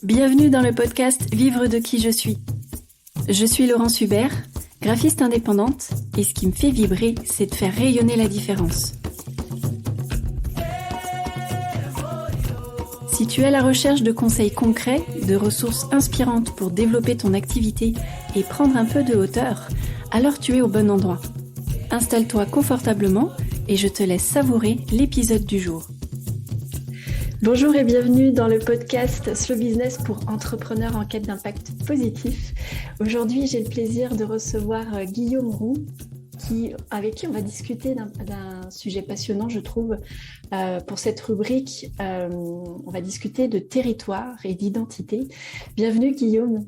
Bienvenue dans le podcast Vivre de qui je suis. Je suis Laurence Hubert, graphiste indépendante, et ce qui me fait vibrer, c'est de faire rayonner la différence. Si tu es à la recherche de conseils concrets, de ressources inspirantes pour développer ton activité et prendre un peu de hauteur, alors tu es au bon endroit. Installe-toi confortablement et je te laisse savourer l'épisode du jour. Bonjour et bienvenue dans le podcast Slow Business pour entrepreneurs en quête d'impact positif. Aujourd'hui, j'ai le plaisir de recevoir Guillaume Roux, avec qui on va discuter d'un sujet passionnant, je trouve. Pour cette rubrique, on va discuter de territoire et d'identité. Bienvenue Guillaume.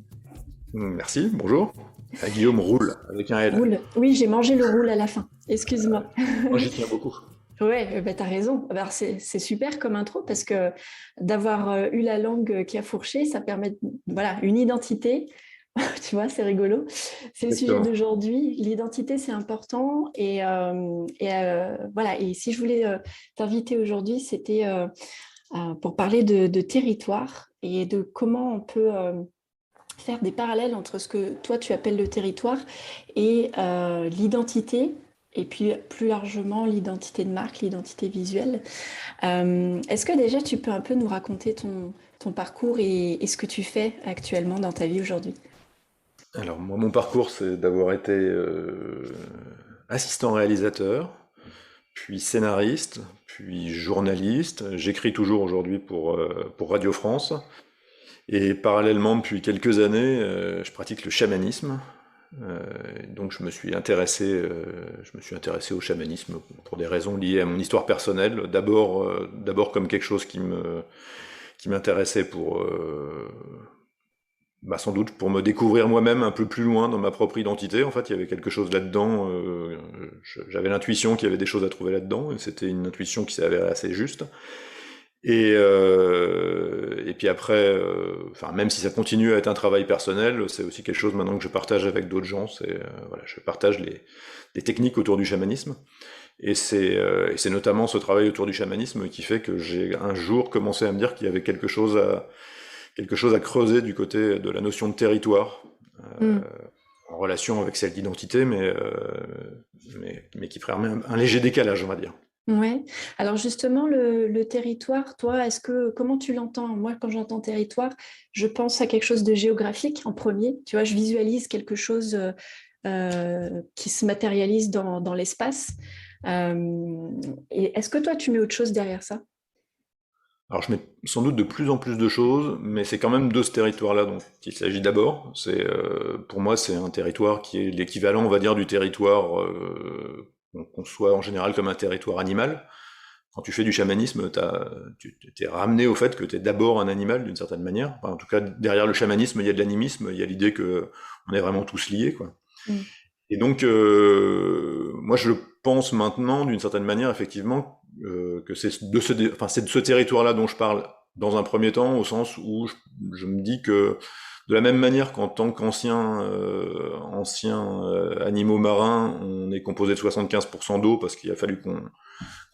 Merci, bonjour. Guillaume Roule, avec un L. Roule. Oui, j'ai mangé le roule à la fin, excuse-moi. Moi, j'y tiens beaucoup. Ouais, bah, t'as raison. Alors, c'est super comme intro parce que d'avoir eu la langue qui a fourché, ça permet une identité. Tu vois, c'est rigolo. C'est le sujet d'aujourd'hui. L'identité, c'est important. Et si je voulais t'inviter aujourd'hui, c'était pour parler de territoire et de comment on peut faire des parallèles entre ce que toi, tu appelles le territoire et l'identité. Et puis plus largement, l'identité de marque, l'identité visuelle. Est-ce que déjà tu peux un peu nous raconter ton parcours et ce que tu fais actuellement dans ta vie aujourd'hui? Alors, moi, mon parcours, c'est d'avoir été assistant réalisateur, puis scénariste, puis journaliste. J'écris toujours aujourd'hui pour Radio France. Et parallèlement, depuis quelques années, je pratique le chamanisme. Donc je me suis intéressé au chamanisme pour des raisons liées à mon histoire personnelle. D'abord comme quelque chose qui m'intéressait sans doute pour me découvrir moi-même un peu plus loin dans ma propre identité. En fait, il y avait quelque chose là-dedans. J'avais l'intuition qu'il y avait des choses à trouver là-dedans, et c'était une intuition qui s'est avérée assez juste. Et puis après, même si ça continue à être un travail personnel, c'est aussi quelque chose maintenant que je partage avec d'autres gens. Je partage les techniques autour du chamanisme. Et c'est notamment ce travail autour du chamanisme qui fait que j'ai un jour commencé à me dire qu'il y avait quelque chose à creuser du côté de la notion de territoire, en relation avec celle d'identité, mais qui permet un léger décalage, on va dire. Ouais. Alors justement, le territoire, toi, comment tu l'entends? Moi, quand j'entends territoire, je pense à quelque chose de géographique en premier. Tu vois, je visualise quelque chose qui se matérialise dans l'espace. Et est-ce que toi, tu mets autre chose derrière ça? Alors je mets sans doute de plus en plus de choses, mais c'est quand même de ce territoire-là dont il s'agit d'abord. Pour moi, c'est un territoire qui est l'équivalent, on va dire, du territoire qu'on conçoit en général comme un territoire animal. Quand tu fais du chamanisme, tu t'es ramené au fait que tu es d'abord un animal d'une certaine manière. Enfin, en tout cas, derrière le chamanisme, il y a de l'animisme, il y a l'idée que on est vraiment tous liés, quoi. Et donc, moi, je pense maintenant, d'une certaine manière, effectivement, que c'est de ce territoire-là dont je parle dans un premier temps, au sens où je me dis que de la même manière qu'en tant qu'ancien animaux marins, on est composé de 75% d'eau parce qu'il a fallu qu'on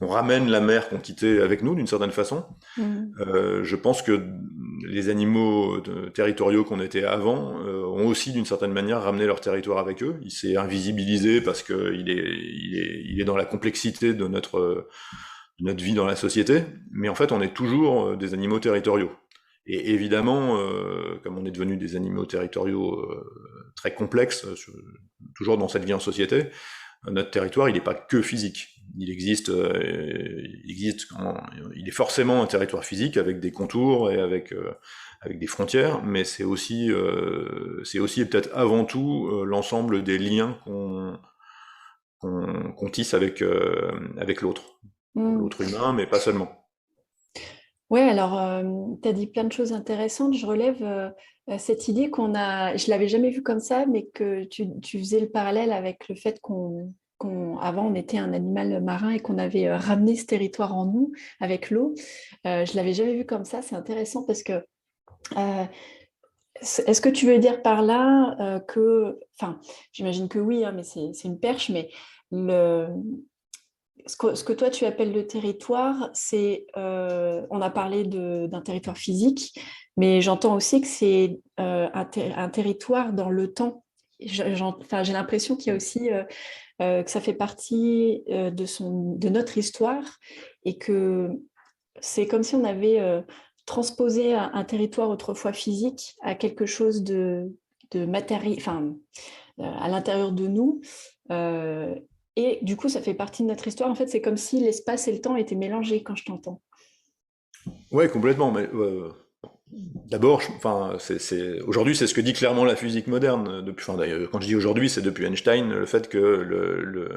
ramène la mer qu'on quittait avec nous d'une certaine façon. Je pense que les animaux territoriaux qu'on était avant ont aussi d'une certaine manière ramené leur territoire avec eux. Il s'est invisibilisé parce que il est dans la complexité de notre vie dans la société, mais en fait on est toujours des animaux territoriaux. Et évidemment, comme on est devenu des animaux territoriaux très complexes, toujours dans cette vie en société, notre territoire, il n'est pas que physique. Il est forcément un territoire physique avec des contours et avec des frontières, mais c'est aussi et peut-être avant tout l'ensemble des liens qu'on tisse avec l'autre humain, mais pas seulement. Ouais, alors tu as dit plein de choses intéressantes. Je relève cette idée je l'avais jamais vue comme ça, mais que tu faisais le parallèle avec le fait qu'avant on était un animal marin et qu'on avait ramené ce territoire en nous avec l'eau. Je l'avais jamais vu comme ça. C'est intéressant parce que est-ce que tu veux dire par là enfin, j'imagine que oui, hein, mais c'est une perche, mais ce que toi tu appelles le territoire, c'est, on a parlé d'un territoire physique, mais j'entends aussi que c'est un territoire dans le temps. Enfin, j'ai l'impression qu'il y a aussi que ça fait partie de notre histoire et que c'est comme si on avait transposé un territoire autrefois physique à quelque chose de matériel, enfin, à l'intérieur de nous. Euh, et du coup, ça fait partie de notre histoire. En fait, c'est comme si l'espace et le temps étaient mélangés quand je t'entends. Ouais, complètement. Mais d'abord, enfin, aujourd'hui, c'est ce que dit clairement la physique moderne. Depuis, enfin, d'ailleurs, quand je dis aujourd'hui, c'est depuis Einstein, le fait que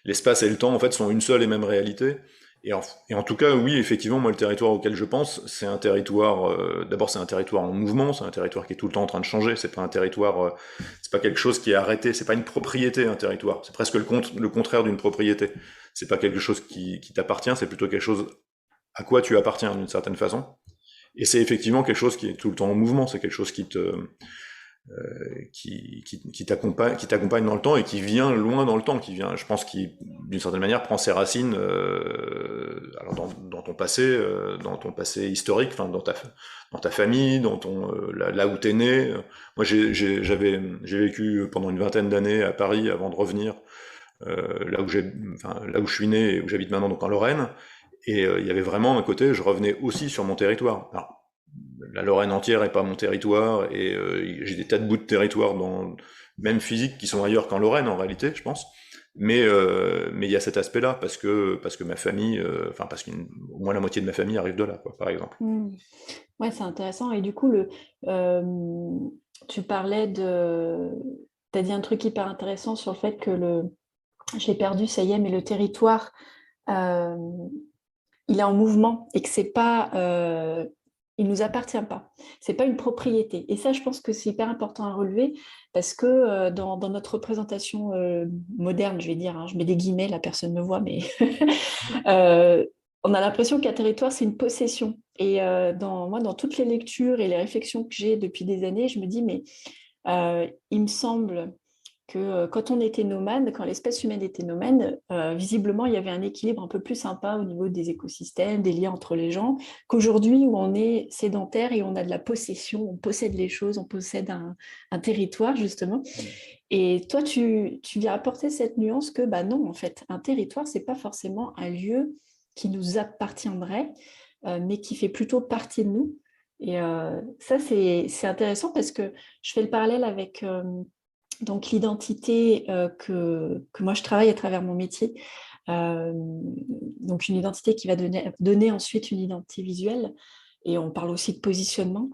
l'espace et le temps, en fait, sont une seule et même réalité. Et en tout cas, oui, effectivement, moi, le territoire auquel je pense, c'est un territoire. D'abord, c'est un territoire en mouvement, c'est un territoire qui est tout le temps en train de changer. C'est pas un territoire, c'est pas quelque chose qui est arrêté. C'est pas une propriété, un territoire. C'est presque le contraire d'une propriété. C'est pas quelque chose qui t'appartient. C'est plutôt quelque chose à quoi tu appartiens d'une certaine façon. Et c'est effectivement quelque chose qui est tout le temps en mouvement, c'est quelque chose qui t'accompagne dans le temps et qui vient loin dans le temps, qui vient, je pense, qui d'une certaine manière prend ses racines alors dans ton passé historique, enfin dans ta famille, là où t'es né. Moi, j'ai vécu pendant une vingtaine d'années à Paris avant de revenir là où je suis né et où j'habite maintenant, donc en Lorraine. Et il y avait vraiment un côté, je revenais aussi sur mon territoire. Alors, la Lorraine entière est pas mon territoire, et j'ai des tas de bouts de territoire, même physiques, qui sont ailleurs qu'en Lorraine en réalité, je pense. Mais il y a cet aspect-là, parce que ma famille, enfin parce qu'au moins la moitié de ma famille arrive de là, quoi, par exemple. Mm. Ouais, c'est intéressant. Et du coup, euh, tu parlais de... Tu as dit un truc hyper intéressant sur le fait que je l'ai perdu, ça y est, mais le territoire, euh, il est en mouvement et que c'est pas, il nous appartient pas. C'est pas une propriété. Et ça, je pense que c'est hyper important à relever parce que dans notre représentation moderne, je vais dire, hein, je mets des guillemets, la personne me voit, mais euh, on a l'impression qu'un territoire, c'est une possession. Et moi, dans toutes les lectures et les réflexions que j'ai depuis des années, je me dis, mais il me semble que quand on était nomade, quand l'espèce humaine était nomade, visiblement, il y avait un équilibre un peu plus sympa au niveau des écosystèmes, des liens entre les gens, qu'aujourd'hui où on est sédentaire et on a de la possession, on possède les choses, on possède un territoire, justement. Et toi, tu viens apporter cette nuance que, bah non, en fait, un territoire, c'est pas forcément un lieu qui nous appartiendrait, mais qui fait plutôt partie de nous. Et ça, c'est intéressant parce que je fais le parallèle avec donc l'identité que moi je travaille à travers mon métier. Donc une identité qui va donner ensuite une identité visuelle. Et on parle aussi de positionnement.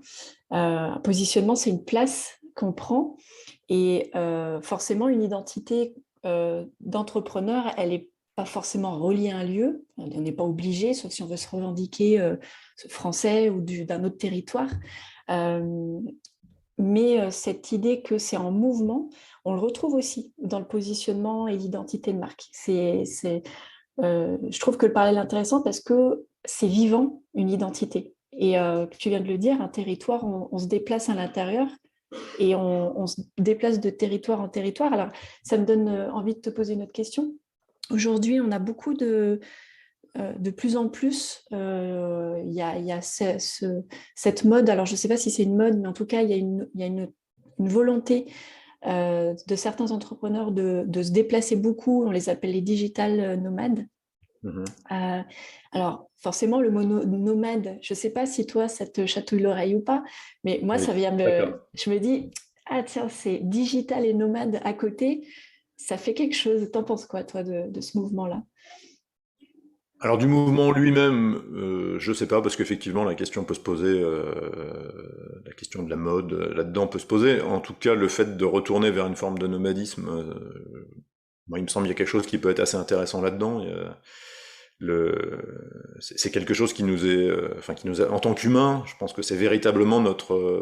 Positionnement, c'est une place qu'on prend. Et forcément, une identité d'entrepreneur, elle n'est pas forcément reliée à un lieu. On n'est pas obligé, sauf si on veut se revendiquer français ou d'un autre territoire. Euh, mais cette idée que c'est en mouvement, on le retrouve aussi dans le positionnement et l'identité de marque. Je trouve que le parallèle est intéressant parce que c'est vivant, une identité. Et tu viens de le dire, un territoire, on se déplace à l'intérieur et on se déplace de territoire en territoire. Alors, ça me donne envie de te poser une autre question. Aujourd'hui, on a beaucoup de plus en plus, il y a cette mode, alors je ne sais pas si c'est une mode, mais en tout cas, il y a une volonté de certains entrepreneurs de se déplacer beaucoup, on les appelle les digital nomades. Mhm. Euh, alors, forcément, le mot nomade, je ne sais pas si toi, ça te chatouille l'oreille ou pas, mais moi, Oui, ça vient d'accord. je me dis, ah tiens, c'est digital et nomade à côté, ça fait quelque chose. T'en penses quoi, toi, de ce mouvement-là? Alors du mouvement lui-même, je sais pas, parce qu'effectivement la question peut se poser, la question de la mode là-dedans peut se poser. En tout cas, le fait de retourner vers une forme de nomadisme, moi il me semble qu'il y a quelque chose qui peut être assez intéressant là-dedans. C'est quelque chose qui nous est, enfin qui nous a, en tant qu'humain, je pense que c'est véritablement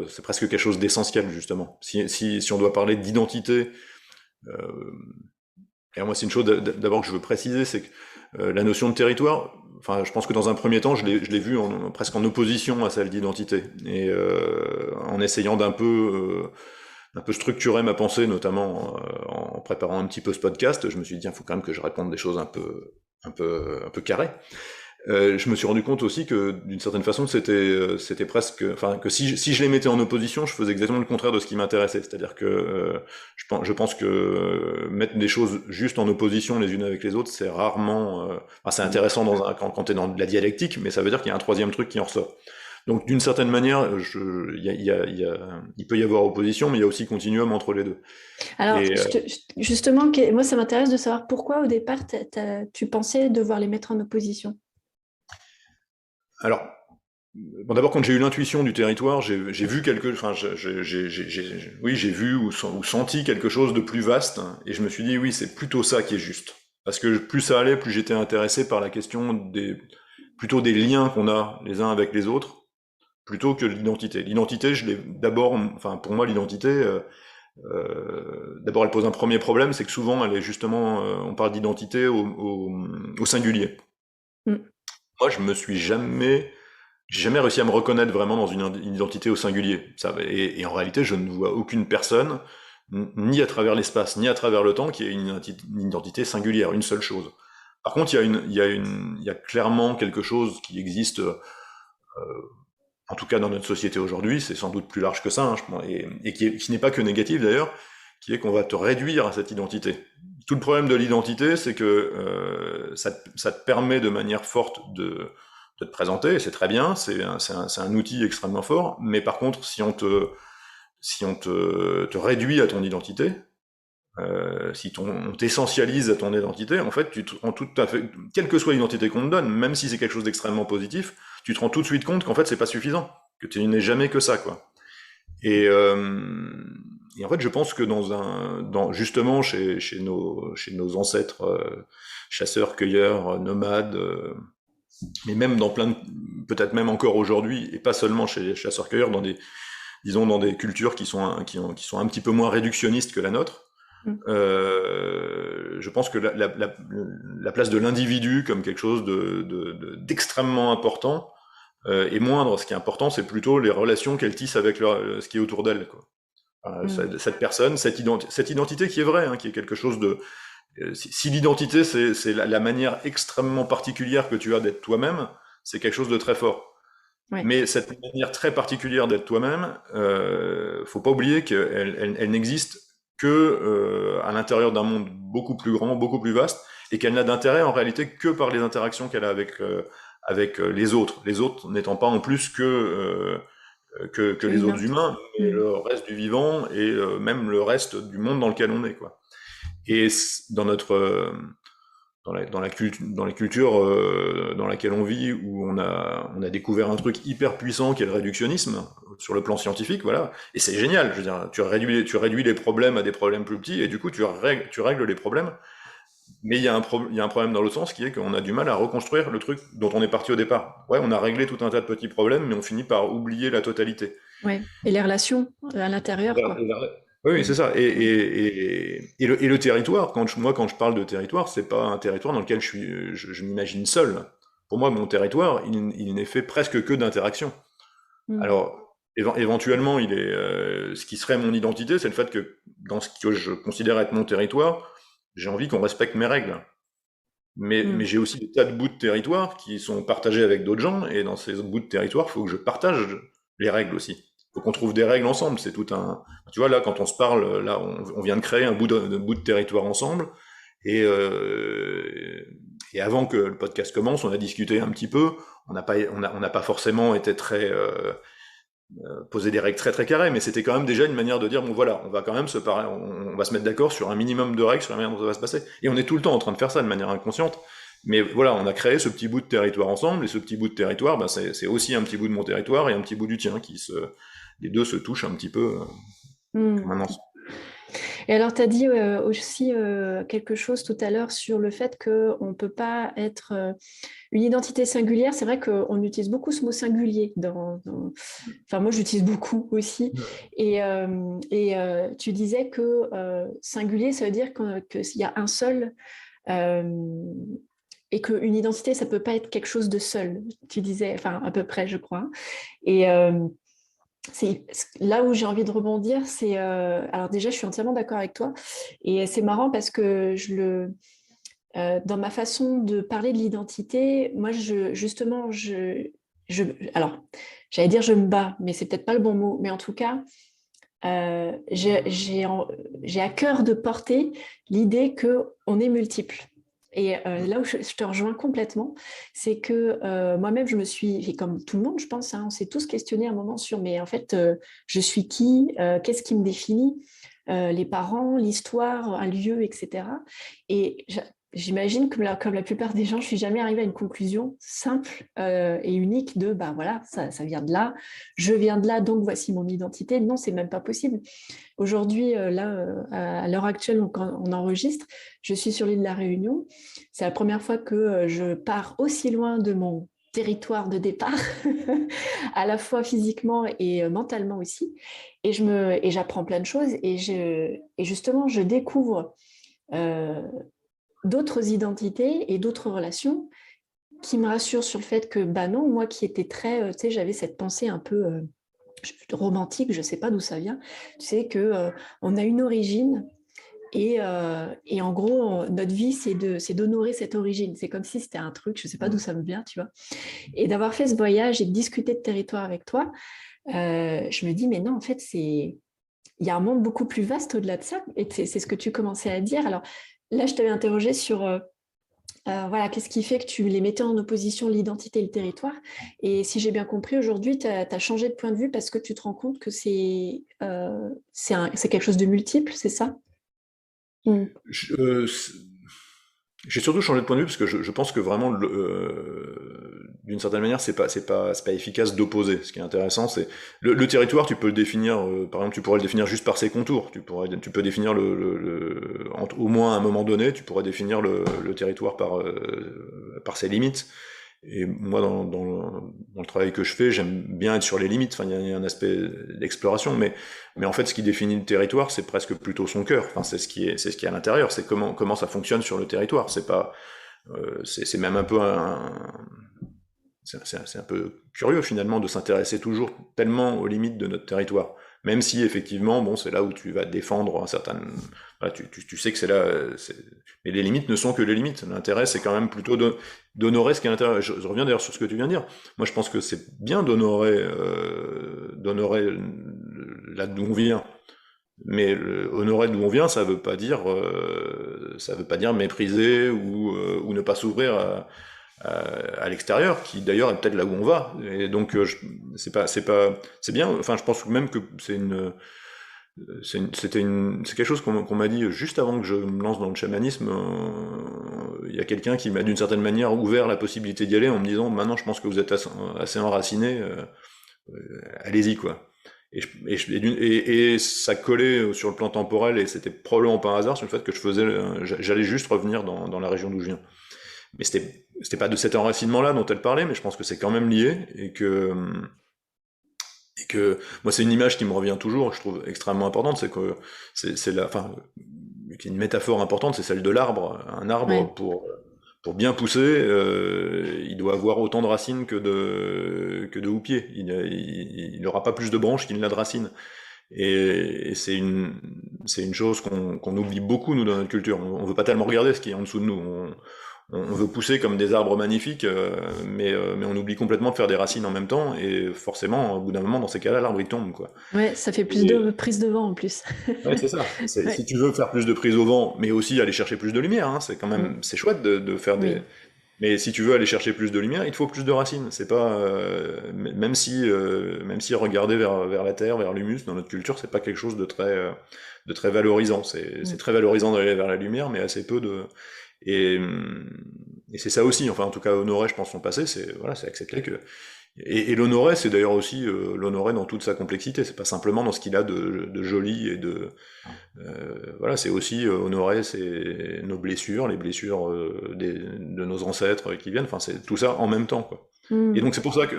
c'est presque quelque chose d'essentiel justement. Si on doit parler d'identité, euh, et moi c'est une chose d'abord que je veux préciser, c'est que la notion de territoire, enfin, je pense que dans un premier temps, je l'ai vu presque en opposition à celle d'identité, et en essayant d'un peu structurer ma pensée, notamment en préparant un petit peu ce podcast, je me suis dit, il faut quand même que je réponde des choses un peu un peu carré. Je me suis rendu compte aussi que d'une certaine façon c'était presque, enfin que si je les mettais en opposition, je faisais exactement le contraire de ce qui m'intéressait. C'est-à-dire que je pense que mettre des choses juste en opposition les unes avec les autres, c'est rarement, enfin, c'est intéressant quand t'es dans de la dialectique, mais ça veut dire qu'il y a un troisième truc qui en ressort. Donc d'une certaine manière, il peut y avoir opposition, mais il y a aussi continuum entre les deux. Alors, Et justement, moi, ça m'intéresse de savoir pourquoi au départ, tu pensais devoir les mettre en opposition. alors, bon, d'abord, quand j'ai eu l'intuition du territoire, j'ai vu enfin, oui, j'ai vu ou senti quelque chose de plus vaste, et je me suis dit, oui, c'est plutôt ça qui est juste. Parce que plus ça allait, plus j'étais intéressé par la question plutôt des liens qu'on a les uns avec les autres, plutôt que l'identité. L'identité, je l'ai d'abord, enfin, pour moi, l'identité, d'abord, elle pose un premier problème, c'est que souvent, elle est justement, on parle d'identité au singulier. Mm. Moi, j'ai jamais réussi à me reconnaître vraiment dans une identité au singulier. Et en réalité, je ne vois aucune personne, ni à travers l'espace, ni à travers le temps, qui ait une identité singulière, une seule chose. Par contre, il y a clairement quelque chose qui existe, en tout cas dans notre société aujourd'hui, c'est sans doute plus large que ça, hein, et qui n'est pas que négatif d'ailleurs, qui est qu'on va te réduire à cette identité. Tout le problème de l'identité, c'est que ça te permet de manière forte de te présenter, et c'est très bien, c'est un outil extrêmement fort, mais par contre, si on te réduit à ton identité, si on t'essentialise à ton identité, en fait, tu te rends tout à fait, quelle que soit l'identité qu'on te donne, même si c'est quelque chose d'extrêmement positif, tu te rends tout de suite compte qu'en fait, c'est pas suffisant, que tu n'es jamais que ça, quoi. Et, euh, et en fait, je pense que justement chez nos ancêtres chasseurs-cueilleurs, nomades, mais même peut-être même encore aujourd'hui, et pas seulement chez les chasseurs-cueilleurs, disons dans des cultures qui sont un petit peu moins réductionnistes que la nôtre. Mm. Je pense que la place de l'individu comme quelque chose d'extrêmement important est moindre. Ce qui est important, c'est plutôt les relations qu'elle tisse avec ce qui est autour d'elle, quoi. Cette personne, cette identité qui est vraie, hein, qui est quelque chose de... Si l'identité, c'est la manière extrêmement particulière que tu as d'être toi-même, c'est quelque chose de très fort. Ouais. Mais cette manière très particulière d'être toi-même, faut pas oublier qu'elle n'existe que à l'intérieur d'un monde beaucoup plus grand, beaucoup plus vaste, et qu'elle n'a d'intérêt en réalité que par les interactions qu'elle a avec les autres. Les autres n'étant pas en plus que les autres humains, mais Mm. le reste du vivant et même le reste du monde dans lequel on est, quoi. Et dans notre dans les cultures dans laquelle on vit, où on a découvert un truc hyper puissant qui est le réductionnisme sur le plan scientifique, voilà. Et c'est génial, je veux dire, tu réduis les problèmes à des problèmes plus petits, et du coup tu règles les problèmes. Mais il y a un problème dans l'autre sens qui est qu'on a du mal à reconstruire le truc dont on est parti au départ. Ouais, on a réglé tout un tas de petits problèmes, mais on finit par oublier la totalité. Ouais. Et les relations à l'intérieur, quoi. Oui, oui, Mm. c'est ça. Et le territoire, quand je parle de territoire, c'est pas un territoire dans lequel je m'imagine seul. Pour moi, mon territoire, il n'est fait presque que d'interactions. Mm. Alors, éventuellement, ce qui serait mon identité, c'est le fait que dans ce que je considère être mon territoire, j'ai envie qu'on respecte mes règles. Mais Mm. j'ai aussi des tas de bouts de territoire qui sont partagés avec d'autres gens, et dans ces bouts de territoire, il faut que je partage les règles aussi. Il faut qu'on trouve des règles ensemble. C'est tout un. Tu vois, là, quand on se parle, là, on vient de créer un bout de territoire ensemble, et, euh, et avant que le podcast commence, on a discuté un petit peu. On n'a pas forcément été très poser des règles très très carrées, mais c'était quand même déjà une manière de dire bon voilà, on va quand même on va se mettre d'accord sur un minimum de règles sur la manière dont ça va se passer. Et on est tout le temps en train de faire ça de manière inconsciente. Mais voilà, on a créé ce petit bout de territoire ensemble, et ce petit bout de territoire, ben c'est aussi un petit bout de mon territoire et un petit bout du tien les deux se touchent un petit peu Mm. comme un ensemble. Et alors, tu as dit aussi quelque chose tout à l'heure sur le fait qu'on ne peut pas être une identité singulière. C'est vrai qu'on utilise beaucoup ce mot singulier. Enfin, moi, j'utilise beaucoup aussi. Et tu disais que singulier, ça veut dire qu'il y a un seul euh, et qu'une identité, ça ne peut pas être quelque chose de seul. Tu disais, enfin, à peu près, je crois. Et c'est là où j'ai envie de rebondir, alors déjà, je suis entièrement d'accord avec toi, et c'est marrant parce que Dans ma façon de parler de l'identité, moi, alors, j'allais dire je me bats, mais c'est peut-être pas le bon mot, mais en tout cas, j'ai à cœur de porter l'idée qu'on est multiple. Et là où je te rejoins complètement, c'est que moi-même, je me suis, et comme tout le monde, je pense, hein, on s'est tous questionnés à un moment sur, mais en fait, je suis qui, qu'est-ce qui me définit, les parents, l'histoire, un lieu, etc. Et j'imagine que comme la plupart des gens, je suis jamais arrivée à une conclusion simple et unique de, bah voilà, ça vient de là, je viens de là, donc voici mon identité. Non, c'est même pas possible. Aujourd'hui, à l'heure actuelle, quand on enregistre, je suis sur l'île de la Réunion. C'est la première fois que je pars aussi loin de mon territoire de départ, à la fois physiquement et mentalement aussi. Et j'apprends plein de choses et justement, je découvre euh, d'autres identités et d'autres relations qui me rassurent sur le fait que, bah non, moi qui étais très, tu sais, j'avais cette pensée un peu romantique, je ne sais pas d'où ça vient, tu sais que on a une origine et en gros, notre vie, c'est d'honorer cette origine. C'est comme si c'était un truc, je ne sais pas d'où ça me vient, tu vois. Et d'avoir fait ce voyage et de discuter de territoire avec toi, je me dis, mais non, en fait, il y a un monde beaucoup plus vaste au-delà de ça. Et c'est ce que tu commençais à dire. Alors là, je t'avais interrogé sur voilà, qu'est-ce qui fait que tu les mettais en opposition, l'identité et le territoire. Et si j'ai bien compris, aujourd'hui, tu as changé de point de vue parce que tu te rends compte que c'est quelque chose de multiple, c'est ça? Mm. Je- euh, c'est- j'ai surtout changé de point de vue parce que je pense que vraiment, d'une certaine manière, c'est pas efficace d'opposer. Ce qui est intéressant, c'est le territoire. Tu peux le définir, par exemple, tu pourrais le définir juste par ses contours. Tu peux définir au moins à un moment donné, tu pourrais définir le territoire par ses limites. Et moi, dans le travail que je fais, j'aime bien être sur les limites. Enfin, il y a un aspect d'exploration, mais en fait, ce qui définit le territoire, c'est presque plutôt son cœur. Enfin, c'est ce qui est à l'intérieur. C'est comment ça fonctionne sur le territoire. C'est pas, c'est même un peu c'est un peu curieux finalement de s'intéresser toujours tellement aux limites de notre territoire. Même si effectivement, bon, c'est là où tu vas défendre un certain, voilà, tu sais que c'est là, mais les limites ne sont que les limites. L'intérêt, c'est quand même plutôt d'honorer ce qui est à l'intérieur. Je reviens d'ailleurs sur ce que tu viens de dire. Moi, je pense que c'est bien d'honorer là d'où on vient. Mais honorer d'où on vient, ça veut pas dire mépriser ou ne pas s'ouvrir à l'extérieur, qui d'ailleurs est peut-être là où on va. Et donc, c'est bien. Enfin, je pense même que c'est quelque chose qu'on m'a dit juste avant que je me lance dans le chamanisme. Il y a quelqu'un qui m'a d'une certaine manière ouvert la possibilité d'y aller en me disant, maintenant, je pense que vous êtes assez enraciné, allez-y quoi. Et ça collait sur le plan temporel et c'était probablement pas un hasard sur le fait que j'allais juste revenir dans la région d'où je viens. Mais c'était pas de cet enracinement-là dont elle parlait, mais je pense que c'est quand même lié et que moi c'est une image qui me revient toujours, je trouve extrêmement importante, c'est que enfin, une métaphore importante, c'est celle de l'arbre. Un arbre Ouais. pour bien pousser, il doit avoir autant de racines que de houppiers. Il n'aura pas plus de branches qu'il n'a de racines. Et c'est une chose qu'on oublie beaucoup, nous, dans notre culture. On veut pas tellement regarder ce qui est en dessous de nous. On veut pousser comme des arbres magnifiques, mais on oublie complètement de faire des racines en même temps, et forcément, au bout d'un moment, dans ces cas-là, l'arbre il tombe, quoi. Ouais, ça fait plus de Et, prise de vent en plus. ouais, c'est ça. Si Ouais. tu veux faire plus de prise au vent, mais aussi aller chercher plus de lumière, hein, c'est quand Mm. même, c'est chouette de faire des. Oui. Mais si tu veux aller chercher plus de lumière, il te faut plus de racines. C'est pas, même si regarder vers la terre, vers l'humus, dans notre culture, c'est pas quelque chose de très valorisant. C'est Mm. très valorisant d'aller vers la lumière, mais assez peu de. Et, et c'est ça aussi. Enfin, en tout cas, honorer, je pense, son passé, c'est voilà, c'est accepter que et l'honorer, c'est d'ailleurs aussi l'honorer dans toute sa complexité. C'est pas simplement dans ce qu'il a de joli et voilà, c'est aussi honorer nos blessures, les blessures de nos ancêtres qui viennent. Enfin, c'est tout ça en même temps, quoi. Et Mm. donc c'est pour ça que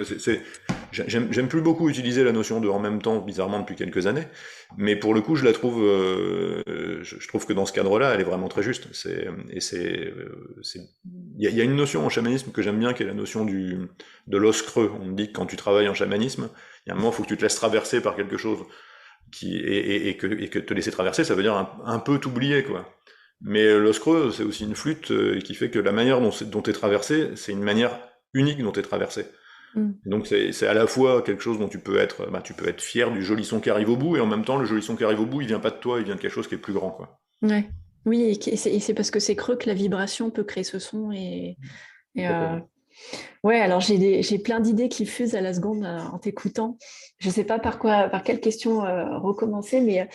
j'aime plus beaucoup utiliser la notion de en même temps, bizarrement depuis quelques années, mais pour le coup je la trouve, je trouve que dans ce cadre-là, elle est vraiment très juste. Il y a une notion en chamanisme que j'aime bien, qui est la notion de l'os creux. On me dit que quand tu travailles en chamanisme, il y a un moment, il faut que tu te laisses traverser par quelque chose et que te laisser traverser, ça veut dire un peu t'oublier, quoi. Mais l'os c'est aussi une flûte qui fait que la manière dont t'es traversé, c'est une manière unique dont t'es traversé. Mm. Et donc c'est à la fois quelque chose dont tu peux être fier du joli son qui arrive au bout, et en même temps le joli son qui arrive au bout, il vient pas de toi, il vient de quelque chose qui est plus grand, quoi. Ouais. Oui, et c'est parce que c'est creux que la vibration peut créer ce son. Et, Complètement. ouais, alors j'ai plein d'idées qui fusent à la seconde en t'écoutant. Je sais pas par quelle question recommencer, mais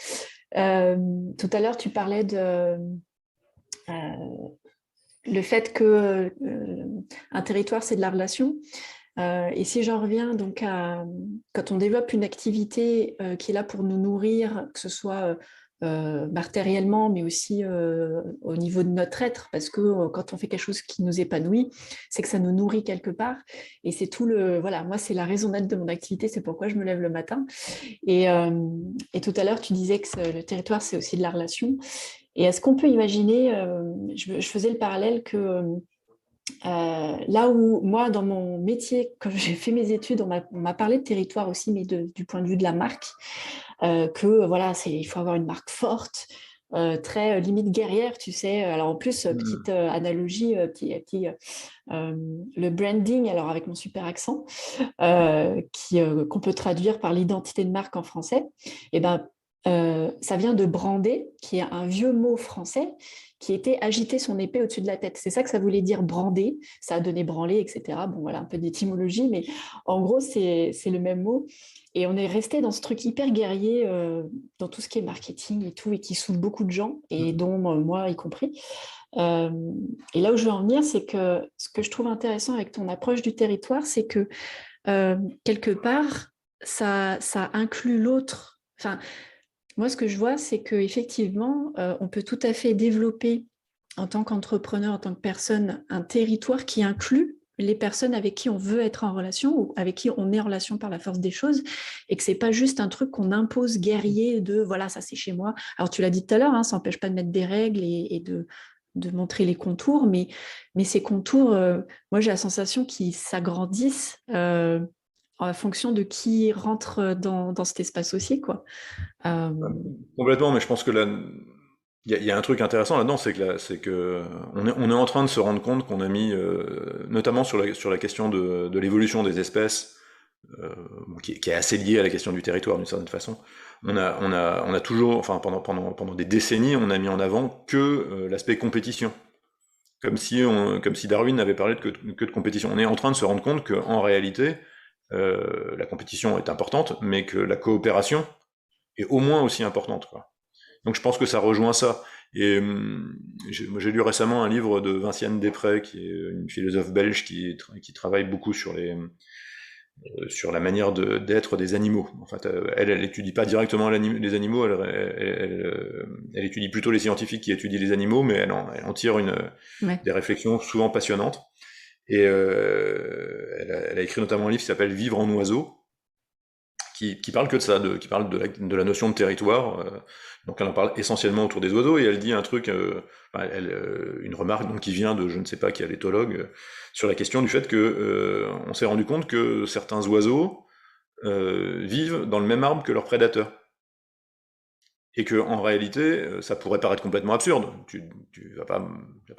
tout à l'heure tu parlais de le fait que un territoire c'est de la relation. Et si j'en reviens donc à quand on développe une activité qui est là pour nous nourrir, que ce soit matériellement, mais aussi au niveau de notre être, parce que quand on fait quelque chose qui nous épanouit, c'est que ça nous nourrit quelque part. Et c'est tout le... Voilà, moi, c'est la raison d'être de mon activité, c'est pourquoi je me lève le matin. Et, euh, et tout à l'heure, tu disais que le territoire, c'est aussi de la relation. Et est-ce qu'on peut imaginer, je faisais le parallèle que là où moi, dans mon métier, quand j'ai fait mes études, on m'a parlé de territoire aussi, mais du point de vue de la marque, que voilà, il faut avoir une marque forte, très limite guerrière, tu sais. Alors en plus, petite analogie, le branding, alors avec mon super accent, qu'on peut traduire par l'identité de marque en français, et ben, ça vient de brander, qui est un vieux mot français, qui était agiter son épée au-dessus de la tête. C'est ça que ça voulait dire brander, ça a donné branler, etc. Bon, voilà, un peu d'étymologie, mais en gros, c'est le même mot. Et on est resté dans ce truc hyper guerrier, dans tout ce qui est marketing et tout, et qui saoule beaucoup de gens, et dont moi y compris. Euh, et là où je veux en venir, c'est que ce que je trouve intéressant avec ton approche du territoire, c'est que quelque part, ça inclut l'autre. Enfin, moi, ce que je vois, c'est qu'effectivement, on peut tout à fait développer en tant qu'entrepreneur, en tant que personne, un territoire qui inclut les personnes avec qui on veut être en relation ou avec qui on est en relation par la force des choses, et que c'est pas juste un truc qu'on impose guerrier de voilà, ça c'est chez moi. Alors tu l'as dit tout à l'heure, hein, ça n'empêche pas de mettre des règles et de montrer les contours, mais ces contours, moi j'ai la sensation qu'ils s'agrandissent en fonction de qui rentre dans cet espace aussi, quoi. Euh, Complètement, mais je pense que là, il y a un truc intéressant là-dedans, c'est que on est en train de se rendre compte qu'on a mis, notamment sur la question de l'évolution des espèces, bon, qui est assez liée à la question du territoire d'une certaine façon. On a toujours, enfin pendant des décennies, on a mis en avant que l'aspect compétition, comme si Darwin n'avait parlé que de compétition. On est en train de se rendre compte qu'en réalité, la compétition est importante, mais que la coopération est au moins aussi importante, quoi. Donc je pense que ça rejoint ça. Et j'ai lu récemment un livre de Vinciane Després, qui est une philosophe belge qui travaille beaucoup sur la manière d'être des animaux. En fait, elle étudie pas directement les animaux, elle étudie plutôt les scientifiques qui étudient les animaux, mais elle en tire ouais. des réflexions souvent passionnantes. Et elle a écrit notamment un livre qui s'appelle Vivre en oiseau, qui parle que de ça, qui parle de la notion de territoire. Donc elle en parle essentiellement autour des oiseaux, et elle dit un truc, une remarque donc, qui vient de je ne sais pas quel éthologue, sur la question du fait que on s'est rendu compte que certains oiseaux vivent dans le même arbre que leurs prédateurs. Et que en réalité, ça pourrait paraître complètement absurde. Tu vas pas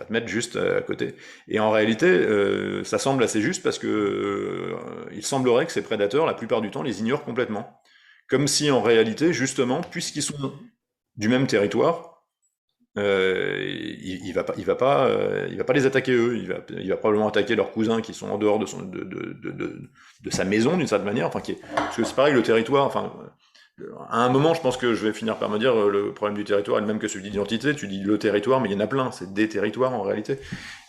te mettre juste à côté. Et en réalité, ça semble assez juste parce que il semblerait que ces prédateurs, la plupart du temps, les ignorent complètement. Comme si en réalité, justement, puisqu'ils sont du même territoire, il va pas les attaquer eux. Il va probablement attaquer leurs cousins qui sont en dehors de sa maison d'une certaine manière. Enfin, parce que c'est pareil, le territoire. Enfin, à un moment, je pense que je vais finir par me dire le problème du territoire est le même que celui d'identité. Tu dis le territoire, mais il y en a plein. C'est des territoires en réalité,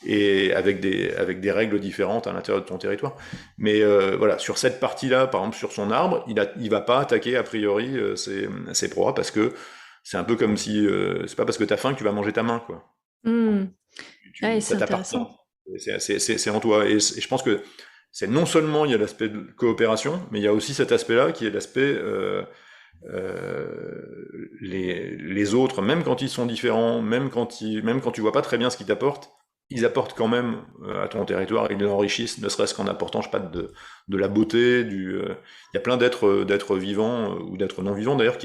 et avec des règles différentes à l'intérieur de ton territoire. Mais voilà, sur cette partie-là, par exemple sur son arbre, il va pas attaquer a priori ses proies parce que c'est un peu comme si c'est pas parce que t'as faim que tu vas manger ta main, quoi. Mmh. Ouais, c'est Ça t'appartient. intéressant. C'est en toi. Et je pense que c'est non seulement il y a l'aspect de coopération, mais il y a aussi cet aspect-là qui est l'aspect les autres, même quand ils sont différents, même quand tu vois pas très bien ce qu'ils t'apportent, ils apportent quand même à ton territoire, ils l'enrichissent, ne serait-ce qu'en apportant, je sais pas, de la beauté, il y a plein d'êtres vivants ou d'êtres non vivants d'ailleurs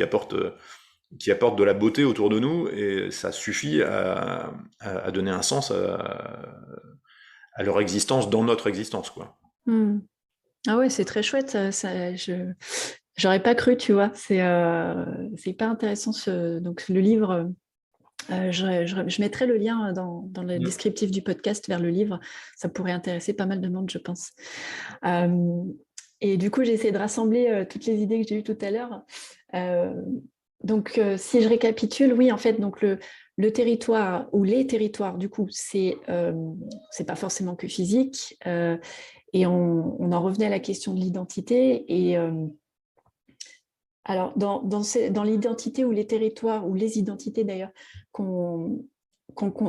qui apportent de la beauté autour de nous, et ça suffit à donner un sens à leur existence dans notre existence, quoi. Hmm. Ah ouais, c'est très chouette. J'aurais pas cru, tu vois. C'est hyper intéressant. Donc, le livre, je mettrai le lien dans le Mm. descriptif du podcast vers le livre. Ça pourrait intéresser pas mal de monde, je pense. Euh, et du coup, j'ai essayé de rassembler toutes les idées que j'ai eues tout à l'heure. Euh, donc, si je récapitule, oui, en fait, donc le territoire ou les territoires, du coup, c'est pas forcément que physique. Et on en revenait à la question de l'identité. Et alors, dans l'identité ou les territoires, ou les identités d'ailleurs, qu'on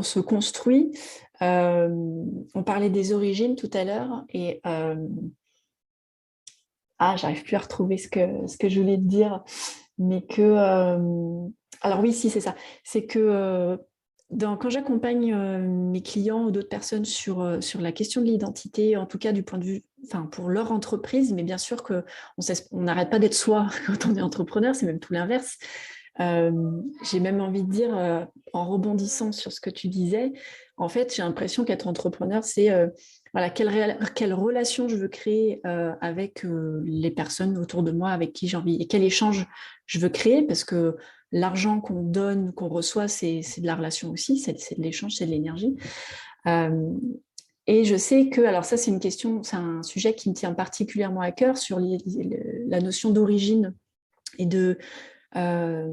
se construit, on parlait des origines tout à l'heure. Et j'arrive plus à retrouver ce que je voulais te dire. Mais que. Alors, oui, si, c'est ça. C'est que quand j'accompagne mes clients ou d'autres personnes sur la question de l'identité, en tout cas du point de vue, enfin, pour leur entreprise, mais bien sûr qu'on n'arrête pas d'être soi quand on est entrepreneur, c'est même tout l'inverse. Euh, j'ai même envie de dire, en rebondissant sur ce que tu disais, en fait, j'ai l'impression qu'être entrepreneur, c'est voilà, quelle relation je veux créer avec les personnes autour de moi, avec qui j'ai envie, et quel échange je veux créer, parce que l'argent qu'on donne, qu'on reçoit, c'est de la relation aussi, c'est de l'échange, c'est de l'énergie. Euh, et je sais que, alors ça c'est une question, c'est un sujet qui me tient particulièrement à cœur sur la notion d'origine et euh,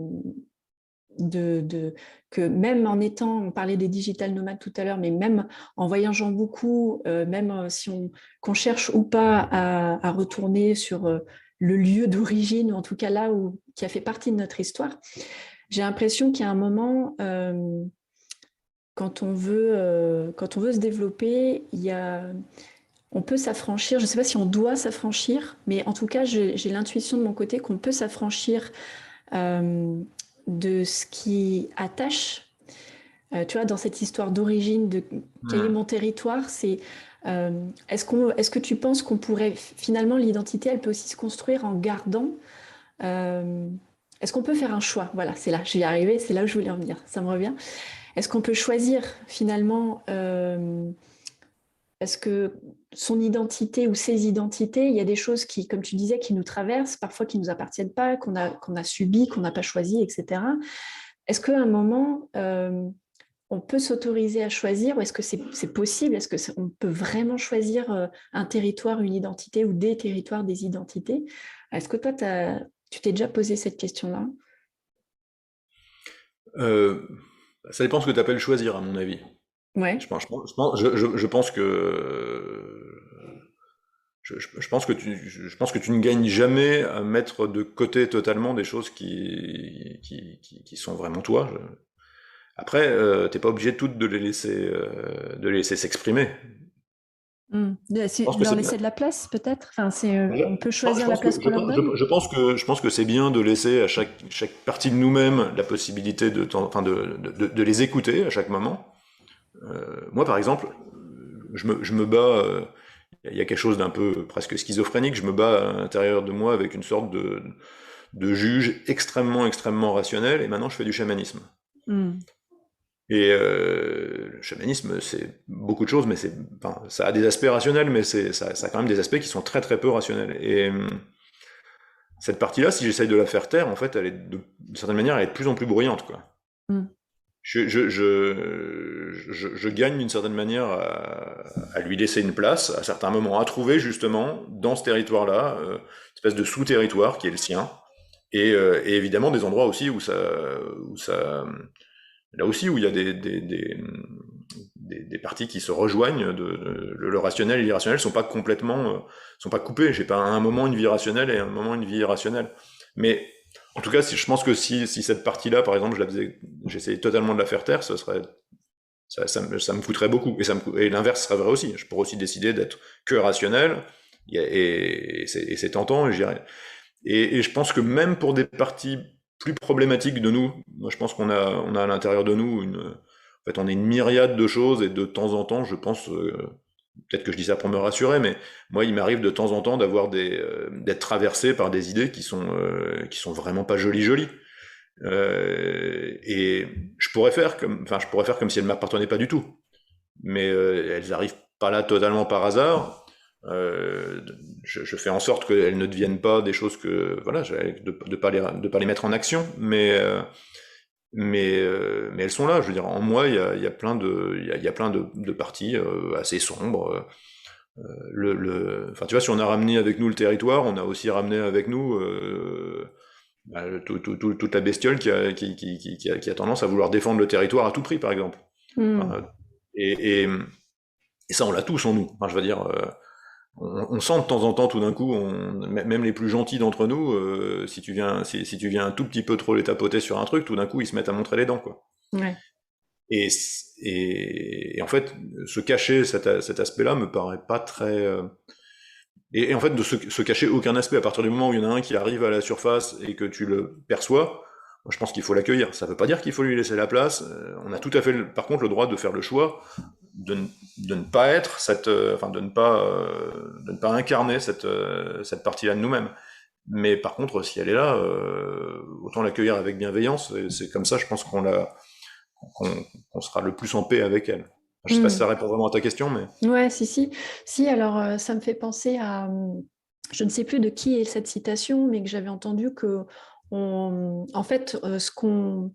que même en étant, on parlait des digital nomades tout à l'heure, mais même en voyageant beaucoup, même si qu'on cherche ou pas à retourner sur le lieu d'origine, ou en tout cas là qui a fait partie de notre histoire, j'ai l'impression qu'il y a un moment, quand on veut se développer, on peut s'affranchir, je ne sais pas si on doit s'affranchir, mais en tout cas, j'ai l'intuition de mon côté qu'on peut s'affranchir euh, de ce qui attache. Tu vois, dans cette histoire d'origine, de quel est Mm. mon territoire, est-ce que tu penses qu'on pourrait, finalement, l'identité, elle peut aussi se construire en gardant. euh, Est-ce qu'on peut faire un choix? Voilà, c'est là, je vais y arriver, c'est là où je voulais en venir, ça me revient. Est-ce qu'on peut choisir finalement, parce que son identité ou ses identités, il y a des choses qui, comme tu disais, qui nous traversent, parfois qui ne nous appartiennent pas, qu'on a subi, qu'on n'a pas choisi, etc. Est-ce qu'à un moment, on peut s'autoriser à choisir, ou est-ce que c'est possible? Est-ce qu'on peut vraiment choisir un territoire, une identité, ou des territoires, des identités? Est-ce que toi, tu t'es déjà posé cette question-là? Euh, Ça dépend ce que tu appelles choisir, à mon avis. Ouais. Je pense que je pense que tu ne gagnes jamais à mettre de côté totalement des choses qui sont vraiment toi. Après, t'es pas obligé toutes de les laisser s'exprimer. Je pense que Leur c'est laisser de la place, peut-être. Enfin, on peut je choisir la pense que place qu'on leur donne. je pense que c'est bien de laisser à chaque partie de nous-mêmes la possibilité enfin de les écouter à chaque moment. Moi, par exemple, je me bats. Il y a quelque chose d'un peu presque schizophrénique. Je me bats à l'intérieur de moi avec une sorte de juge extrêmement rationnel. Et maintenant, je fais du chamanisme. Mm. Et le chamanisme, c'est beaucoup de choses, mais enfin, ça a des aspects rationnels, mais ça a quand même des aspects qui sont très peu rationnels. Et cette partie-là, si j'essaye de la faire taire, en fait, elle est d'une certaine manière, elle est de plus en plus bruyante, quoi. Mm. Je gagne d'une certaine manière à lui laisser une place, à certains moments, à trouver justement dans ce territoire-là, une espèce de sous-territoire qui est le sien, et évidemment des endroits aussi où ça, là aussi où il y a des parties qui se rejoignent, le rationnel et l'irrationnel sont pas coupés. J'ai pas à un moment une vie rationnelle et à un moment une vie irrationnelle. Mais en tout cas, je pense que si cette partie-là, par exemple, j'essayais totalement de la faire taire, ça me coûterait beaucoup. Et l'inverse serait vrai aussi. Je pourrais aussi décider d'être que rationnel, et c'est tentant, et et je pense que même pour des parties plus problématiques de nous, moi je pense on a à l'intérieur de nous en fait, on est une myriade de choses, et de temps en temps, je pense, peut-être que je dis ça pour me rassurer, mais moi, il m'arrive de temps en temps d'être traversé par des idées qui sont vraiment pas jolies. Et je pourrais faire comme si elles m'appartenaient pas du tout. Mais elles arrivent pas là totalement par hasard. Je fais en sorte qu'elles ne deviennent pas des choses que voilà, de pas les mettre en action, mais elles sont là. Je veux dire, en moi, il y a plein il y a plein de parties assez sombres. Enfin, tu vois, si on a ramené avec nous le territoire, on a aussi ramené avec nous toute la bestiole qui a tendance à vouloir défendre le territoire à tout prix, par exemple. Hmm. Enfin, et, et, et ça, on l'a tous en nous. Enfin, je veux dire, on sent de temps en temps, tout d'un coup, même les plus gentils d'entre nous, si tu viens un tout petit peu trop les tapoter sur un truc, tout d'un coup, ils se mettent à montrer les dents, quoi. Ouais. Et, et en fait, se cacher cet aspect-là me paraît pas très. Et en fait, de se cacher aucun aspect, à partir du moment où il y en a un qui arrive à la surface et que tu le perçois, moi je pense qu'il faut l'accueillir. Ça veut pas dire qu'il faut lui laisser la place. On a tout à fait, par contre, le droit de faire le choix de, de ne pas être enfin de ne pas incarner cette partie-là de nous-mêmes. Mais par contre, si elle est là, autant l'accueillir avec bienveillance. Et c'est comme ça, je pense qu'on qu'on sera le plus en paix avec elle. Je sais pas si Hmm. ça répond vraiment à ta question, mais Ouais, si, si. Si, alors ça me fait penser à, je ne sais plus de qui est cette citation, mais que j'avais entendu que, en fait, quand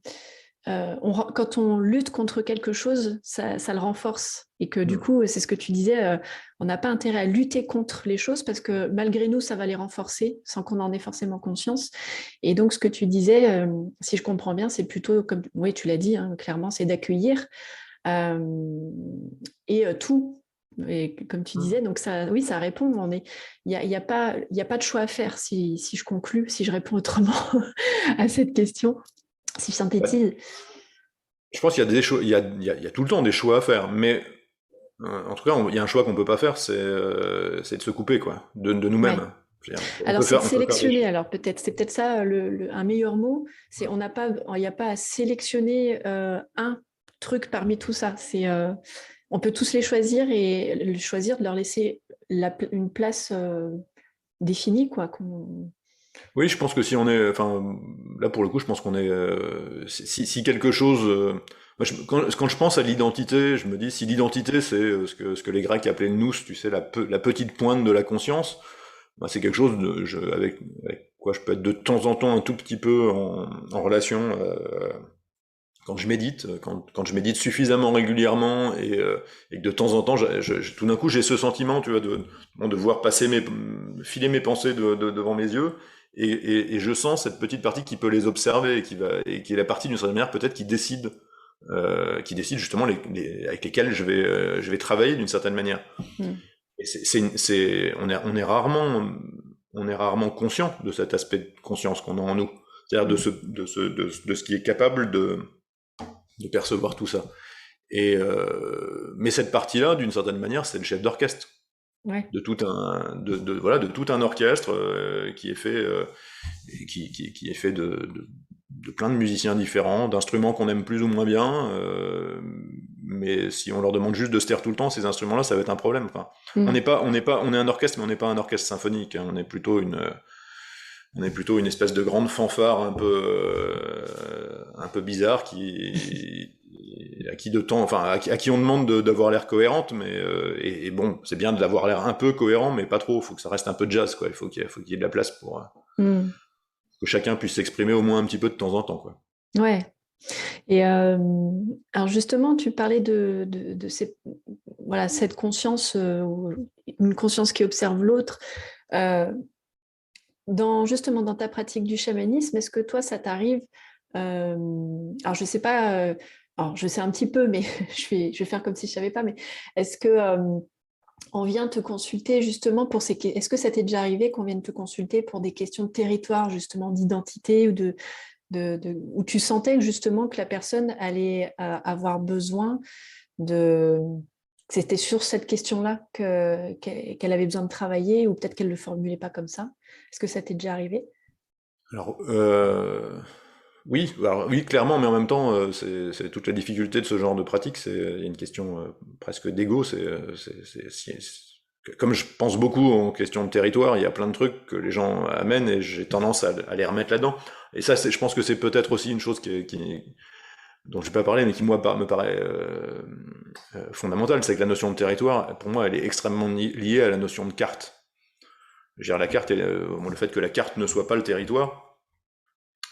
on lutte contre quelque chose, ça le renforce. Et que du hmm. coup, c'est ce que tu disais, on n'a pas intérêt à lutter contre les choses parce que malgré nous, ça va les renforcer sans qu'on en ait forcément conscience. Et donc, ce que tu disais, si je comprends bien, c'est plutôt, comme oui, tu l'as dit, hein, clairement, c'est d'accueillir tout. Et comme tu disais, donc ça, oui, ça répond. Il y a pas de choix à faire si je conclus, si je réponds autrement à cette question, si je Ouais. synthétise. Je pense qu'il y a des choix, il y a tout le temps des choix à faire, mais en tout cas, il y a un choix qu'on peut pas faire, c'est de se couper, quoi, de Ouais. nous-mêmes. Je veux dire, Alors c'est de on peut faire des sélectionner. Alors peut-être, c'est peut-être ça un meilleur mot. C'est on n'a pas, il n'y a pas à sélectionner un truc parmi tout ça. On peut tous les choisir et choisir de leur laisser une place définie, quoi. Oui, je pense que si on est, enfin, là pour le coup, je pense qu'on est, si quelque chose, moi, quand je pense à l'identité, je me dis si l'identité c'est ce que les Grecs appelaient le nous, tu sais, la petite pointe de la conscience, bah, c'est quelque chose avec quoi je peux être de temps en temps un tout petit peu en relation. Quand je médite, quand je médite suffisamment régulièrement et que de temps en temps, tout d'un coup, j'ai ce sentiment, tu vois, de voir filer mes pensées devant mes yeux, et je sens cette petite partie qui peut les observer et qui est la partie d'une certaine manière peut-être qui décide justement avec lesquelles je vais travailler d'une certaine manière. Mm. Et on est rarement conscient de cet aspect de conscience qu'on a en nous, c'est-à-dire Mm. de ce qui est capable de percevoir tout ça. Mais cette partie-là, d'une certaine manière, c'est le chef d'orchestre Ouais. voilà, de tout un orchestre qui est fait, qui est fait de plein de musiciens différents, d'instruments qu'on aime plus ou moins bien. Mais si on leur demande juste de se taire tout le temps, ces instruments-là, ça va être un problème. Enfin, Mm. on est un orchestre, mais on n'est pas un orchestre symphonique. Hein. On est plutôt une espèce de grande fanfare un peu bizarre à qui on demande d'avoir l'air cohérente, mais et bon, c'est bien d'avoir l'air un peu cohérent, mais pas trop. Il faut que ça reste un peu jazz, quoi. Faut qu'il y ait de la place pour Mm. que chacun puisse s'exprimer au moins un petit peu de temps en temps, quoi. Ouais. Et alors justement, tu parlais voilà, cette conscience, une conscience qui observe l'autre. Euh, Justement, dans ta pratique du chamanisme, est-ce que toi, ça t'arrive alors, je sais pas, alors je sais un petit peu, mais je vais faire comme si je savais pas, mais est-ce que on vient te consulter justement pour est-ce que ça t'est déjà arrivé qu'on vienne te consulter pour des questions de territoire, justement, d'identité ou où tu sentais que justement que la personne allait avoir besoin de que c'était sur cette question-là qu'elle avait besoin de travailler ou peut-être qu'elle ne le formulait pas comme ça. Est-ce que ça t'est déjà arrivé? Alors, oui, clairement, mais en même temps, c'est toute la difficulté de ce genre de pratique. Il y a une question presque d'ego. Comme je pense beaucoup en question de territoire, il y a plein de trucs que les gens amènent et j'ai tendance à les remettre là-dedans. Et ça, je pense que c'est peut-être aussi une chose dont je vais pas parler, mais qui moi me paraît fondamentale, c'est que la notion de territoire, pour moi, elle est extrêmement liée à la notion de carte. Je veux dire, la carte, le fait que la carte ne soit pas le territoire,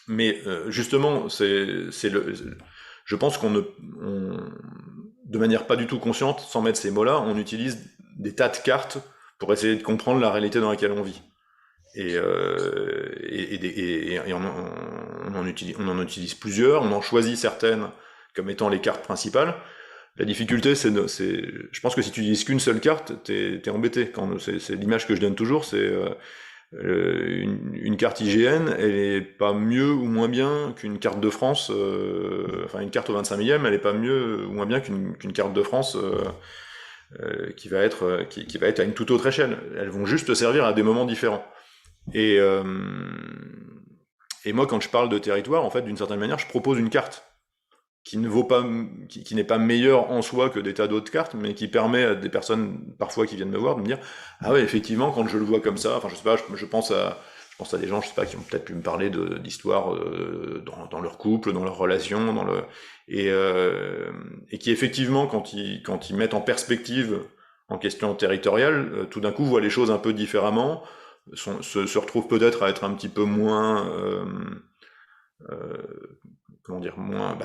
mais justement, je pense de manière pas du tout consciente, sans mettre ces mots-là, on utilise des tas de cartes pour essayer de comprendre la réalité dans laquelle on vit. Et on en utilise plusieurs, on en choisit certaines comme étant les cartes principales. La difficulté, je pense que si tu utilises qu'une seule carte, t'es embêté. C'est l'image que je donne toujours, c'est une carte IGN, elle est pas mieux ou moins bien qu'une carte de France, enfin une carte au 25 millième, elle est pas mieux ou moins bien qu'une carte de France qui va être à une toute autre échelle. Elles vont juste te servir à des moments différents. Et, euh, et moi, quand je parle de territoire, en fait, d'une certaine manière, je propose une carte qui ne vaut pas, qui n'est pas meilleure en soi que des tas d'autres cartes, mais qui permet à des personnes parfois qui viennent me voir de me dire ah ouais, effectivement, quand je le vois comme ça, enfin je sais pas, je pense à des gens, je sais pas, qui ont peut-être pu me parler d'histoires dans leur couple, dans leur relation, et qui effectivement quand ils mettent en perspective en question territoriale, tout d'un coup voient les choses un peu différemment, se retrouvent peut-être à être un petit peu moins euh, comment dire,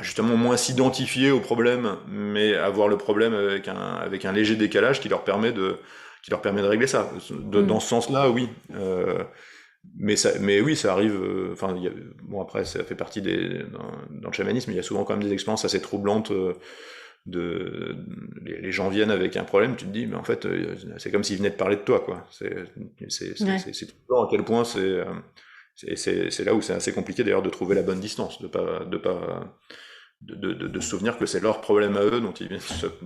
justement moins s'identifier au problème, mais avoir le problème avec un léger décalage qui leur permet de régler ça. Dans ce sens-là, oui. Mais oui, ça arrive. Enfin, bon après, ça fait partie dans le chamanisme, il y a souvent quand même des expériences assez troublantes. Les gens viennent avec un problème, tu te dis, mais en fait, c'est comme s'ils venaient te parler de toi, quoi. C'est troublant à quel point c'est là où c'est assez compliqué d'ailleurs de trouver la bonne distance, de se souvenir que c'est leur problème à eux dont ils viennent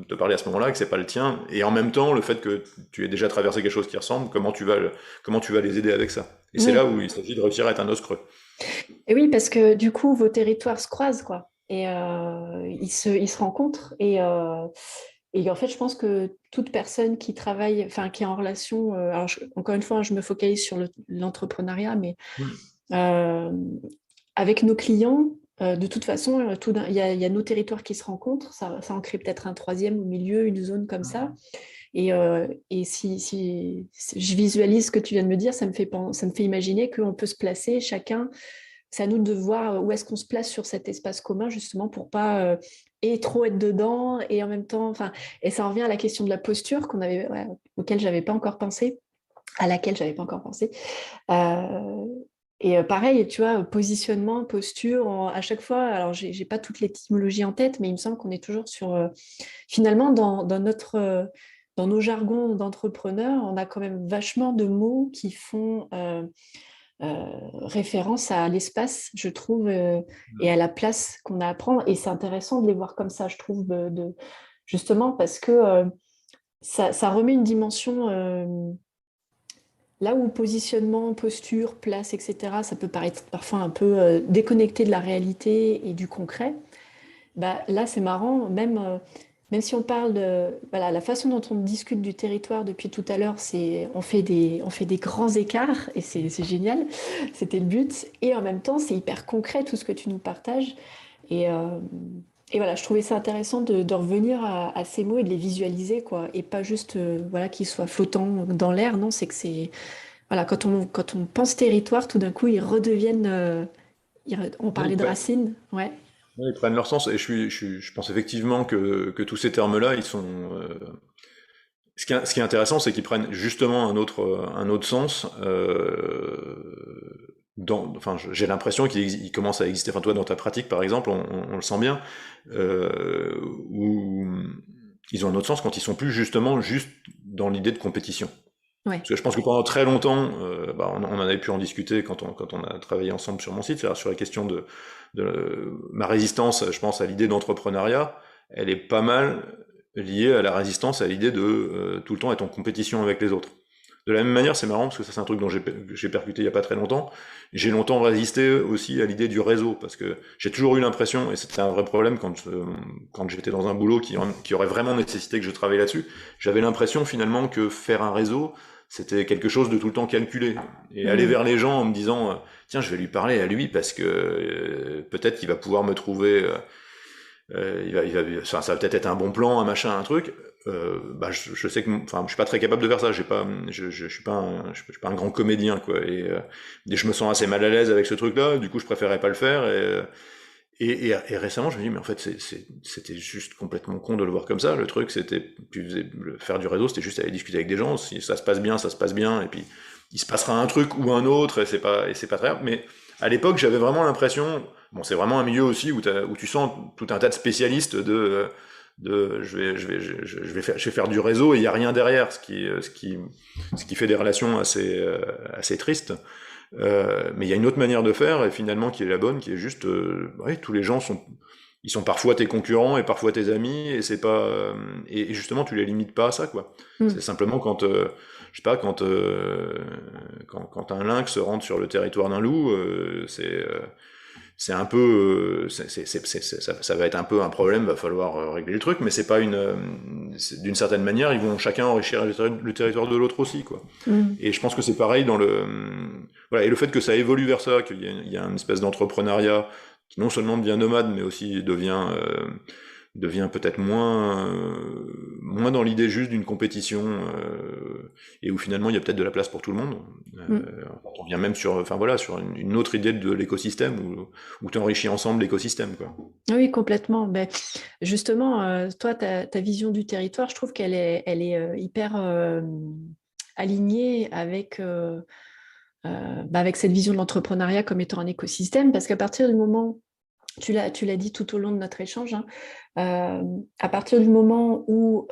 te parler à ce moment-là, que c'est pas le tien, et en même temps le fait que tu aies déjà traversé quelque chose qui ressemble, comment tu vas les aider avec ça. Et c'est Oui. là où il s'agit de réussir à être un os creux. Et oui, parce que du coup, vos territoires se croisent, quoi. Et ils se rencontrent. Et en fait, je pense que toute personne qui travaille, enfin, qui est en relation, alors encore une fois, je me focalise sur l'entrepreneuriat, mais Mm. euh, avec nos clients, de toute façon, il y a nos territoires qui se rencontrent. Ça en crée peut-être un troisième au milieu, une zone comme ça. Et si je visualise ce que tu viens de me dire, ça me fait imaginer qu'on peut se placer chacun. C'est à nous de voir où est-ce qu'on se place sur cet espace commun, justement, pour pas et trop être dedans et en même temps. Enfin, et ça en revient à la question de la posture auquel j'avais pas encore pensé, à laquelle j'avais pas encore pensé. Euh, et pareil, tu vois, positionnement, posture, à chaque fois. Alors, j'ai pas toute l'étymologie en tête, mais il me semble qu'on est toujours sur. Finalement, dans nos jargons d'entrepreneurs, on a quand même vachement de mots qui font référence à l'espace, je trouve, et à la place qu'on a à prendre. Et c'est intéressant de les voir comme ça, je trouve, justement parce que ça remet une dimension là où positionnement, posture, place, etc., ça peut paraître parfois un peu déconnecté de la réalité et du concret. Bah, là, c'est marrant, même si on parle de voilà, la façon dont on discute du territoire depuis tout à l'heure, on fait des grands écarts et c'est génial, c'était le but. Et en même temps, c'est hyper concret tout ce que tu nous partages. Et, euh, et voilà, je trouvais ça intéressant de revenir à ces mots et de les visualiser, quoi, et pas juste voilà, qu'ils soient flottants dans l'air. Non, c'est que c'est voilà, quand on pense territoire, tout d'un coup, ils redeviennent. On Oui, parlait de racines, ouais. ils prennent leur sens, et je pense effectivement que tous ces termes-là, ils sont. Ce qui est intéressant, c'est qu'ils prennent justement un autre sens. Enfin, j'ai l'impression qu'ils commencent à exister. Enfin, toi, dans ta pratique, par exemple, on le sent bien, où ils ont un autre sens quand ils sont plus justement juste dans l'idée de compétition. Ouais. Parce que je pense que pendant très longtemps, on en avait pu en discuter quand on a travaillé ensemble sur mon site, c'est-à-dire sur la question de ma résistance, je pense, à l'idée d'entrepreneuriat, elle est pas mal liée à la résistance à l'idée de tout le temps être en compétition avec les autres. De la même manière, c'est marrant parce que ça c'est un truc dont j'ai percuté il y a pas très longtemps. J'ai longtemps résisté aussi à l'idée du réseau parce que j'ai toujours eu l'impression, et c'était un vrai problème quand j'étais dans un boulot qui aurait vraiment nécessité que je travaille là-dessus, j'avais l'impression finalement que faire un réseau, c'était quelque chose de tout le temps calculé. Et aller vers les gens en me disant, tiens, je vais lui parler à lui parce que peut-être qu'il va pouvoir me trouver, enfin, ça va peut-être être un bon plan, un machin, un truc. Bah, je sais que, enfin, je suis pas très capable de faire ça. J'ai pas, je suis pas, je suis pas un grand comédien, quoi. Et je me sens assez mal à l'aise avec ce truc-là. Du coup, je préférais pas le faire. Et récemment, je me dis, mais en fait, c'était juste complètement con de le voir comme ça. Le truc, c'était, faire du réseau, c'était juste aller discuter avec des gens. Si ça se passe bien, ça se passe bien. Et puis, il se passera un truc ou un autre, et c'est pas très grave. Mais à l'époque, j'avais vraiment l'impression, bon, c'est vraiment un milieu aussi où tu sens tout un tas de spécialistes je vais faire du réseau et il y a rien derrière, ce qui fait des relations assez tristes. Mais il y a une autre manière de faire, et finalement qui est la bonne, qui est juste, ouais, tous les gens ils sont parfois tes concurrents et parfois tes amis, et c'est pas, et justement tu les limites pas à ça, quoi. C'est simplement quand, je sais pas, quand un lynx rentre sur le territoire d'un loup, c'est un peu, ça va être un peu un problème, va falloir régler le truc, mais c'est pas d'une certaine manière, ils vont chacun enrichir le territoire de l'autre aussi, quoi. Et je pense que c'est pareil voilà, et le fait que ça évolue vers ça, il y a une espèce d'entrepreneuriat qui non seulement devient nomade, mais aussi devient peut-être moins dans l'idée juste d'une compétition, et où finalement il y a peut-être de la place pour tout le monde. On vient même enfin voilà, sur une autre idée de l'écosystème où tu enrichis ensemble l'écosystème, quoi. Oui, complètement. Ben, justement, toi, ta vision du territoire, je trouve elle est hyper alignée avec cette vision de l'entrepreneuriat comme étant un écosystème, parce qu'à partir du moment, tu l'as dit tout au long de notre échange, hein, à partir du moment où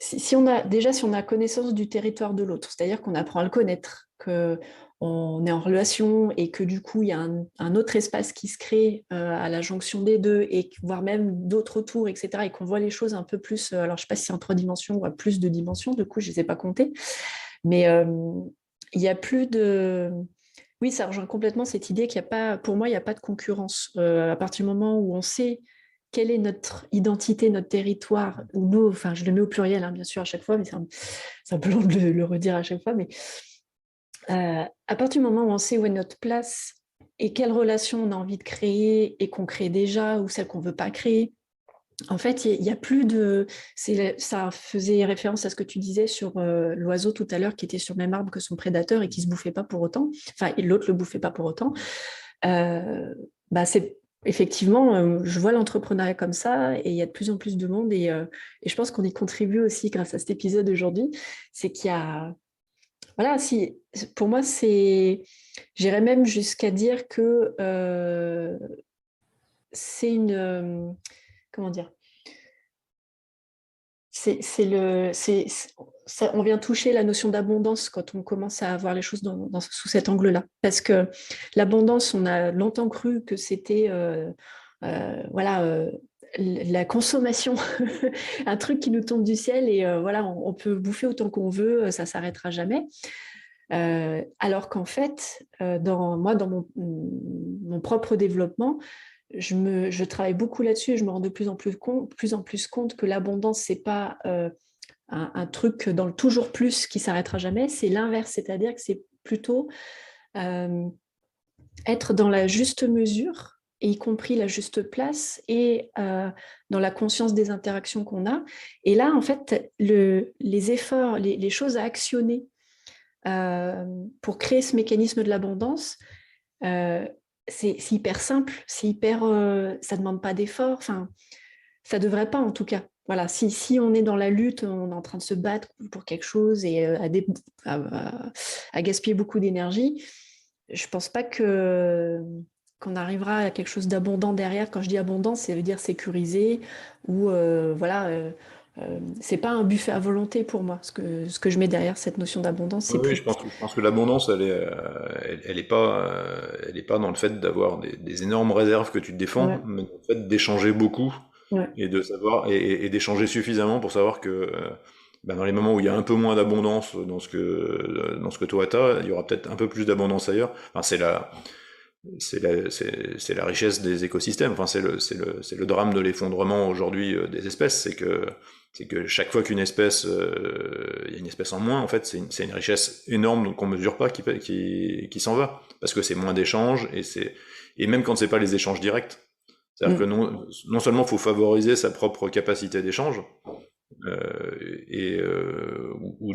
si on a connaissance du territoire de l'autre, c'est-à-dire qu'on apprend à le connaître, qu'on est en relation et que du coup il y a un autre espace qui se crée à la jonction des deux, et voire même d'autres tours, etc., et qu'on voit les choses un peu plus, alors je ne sais pas si c'est en 3 dimensions ou à plus de dimensions, du coup je ne les ai pas comptées, mais il n'y a plus de... Oui, ça rejoint complètement cette idée qu'il n'y a pas, pour moi, il n'y a pas de concurrence. À partir du moment où on sait quelle est notre identité, notre territoire, ou nous, enfin, je le mets au pluriel, hein, bien sûr, à chaque fois, mais c'est un peu long de le redire à chaque fois, mais à partir du moment où on sait où est notre place et quelles relations on a envie de créer et qu'on crée déjà, ou celles qu'on ne veut pas créer, en fait, il n'y a plus de... Ça faisait référence à ce que tu disais sur l'oiseau tout à l'heure, qui était sur le même arbre que son prédateur et qui ne se bouffait pas pour autant. Enfin, l'autre ne le bouffait pas pour autant. C'est effectivement, je vois l'entrepreneuriat comme ça, et il y a de plus en plus de monde, et je pense qu'on y contribue aussi grâce à cet épisode aujourd'hui. C'est qu'il y a... Voilà, pour moi, j'irais même jusqu'à dire que c'est une... comment dire, on vient toucher la notion d'abondance quand on commence à voir les choses sous cet angle-là. Parce que l'abondance, on a longtemps cru que c'était la consommation, un truc qui nous tombe du ciel, et voilà, on peut bouffer autant qu'on veut, ça ne s'arrêtera jamais. Alors qu'en fait, dans mon propre développement, je travaille beaucoup là-dessus, et je me rends de plus en plus compte que l'abondance, c'est pas un truc dans le toujours plus qui s'arrêtera jamais, c'est l'inverse, c'est-à-dire que c'est plutôt être dans la juste mesure, et y compris la juste place, et dans la conscience des interactions qu'on a. Et là, en fait, les efforts, les choses à actionner pour créer ce mécanisme de l'abondance, c'est hyper simple, ça ne demande pas d'effort, enfin, ça ne devrait pas en tout cas. Voilà, si on est dans la lutte, on est en train de se battre pour quelque chose, et à gaspiller beaucoup d'énergie, je ne pense pas qu'on arrivera à quelque chose d'abondant derrière. Quand je dis abondant, ça veut dire sécurisé, ou c'est pas un buffet à volonté pour moi. Ce que je mets derrière cette notion d'abondance, c'est Oui, plus... je pense que l'abondance, elle est pas dans le fait d'avoir des énormes réserves que tu te défends, Ouais, mais dans le fait d'échanger beaucoup ouais. et de savoir et d'échanger suffisamment pour savoir que dans les moments où il y a un peu moins d'abondance dans ce que toi t'as, il y aura peut-être un peu plus d'abondance ailleurs. Enfin, c'est la richesse des écosystèmes. Enfin, c'est le drame de l'effondrement aujourd'hui des espèces, c'est que chaque fois qu'une espèce, il y a une espèce en moins, en fait, c'est une richesse énorme qu'on mesure pas qui s'en va, parce que c'est moins d'échanges et même quand c'est pas les échanges directs, c'est-à-dire que non seulement faut favoriser sa propre capacité d'échange, ou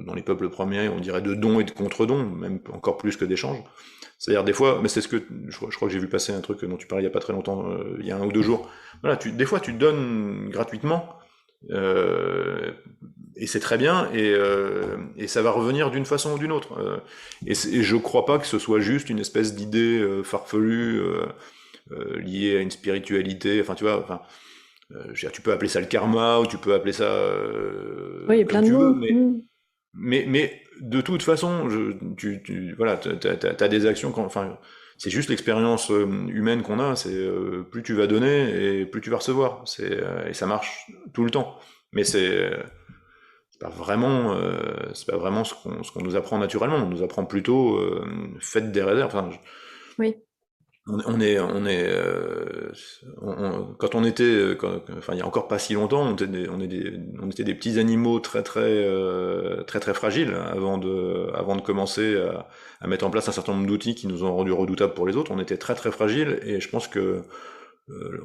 dans les peuples premiers, on dirait de dons et de contre-dons, même encore plus que d'échanges. C'est-à-dire des fois, mais c'est ce que je crois que j'ai vu passer un truc dont tu parlais il y a pas très longtemps, il y a 1 ou 2 jours. Voilà, des fois tu donnes gratuitement, euh, et c'est très bien, et ça va revenir d'une façon ou d'une autre. Et je crois pas que ce soit juste une espèce d'idée farfelue liée à une spiritualité. Enfin, tu vois, enfin, je veux dire, tu peux appeler ça le karma ou tu peux appeler ça Oui, il y a comme plein de tu veux, mots. mais de toute façon, voilà, t'as des actions, enfin, c'est juste l'expérience humaine qu'on a. C'est plus tu vas donner et plus tu vas recevoir. Et ça marche tout le temps. Mais c'est pas vraiment ce qu'on nous apprend naturellement. On nous apprend plutôt faites des réserves. Enfin, Oui. quand on était, enfin il y a encore pas si longtemps, on était des petits animaux très fragiles avant de commencer à mettre en place un certain nombre d'outils qui nous ont rendus redoutables pour les autres. On était très fragiles et je pense que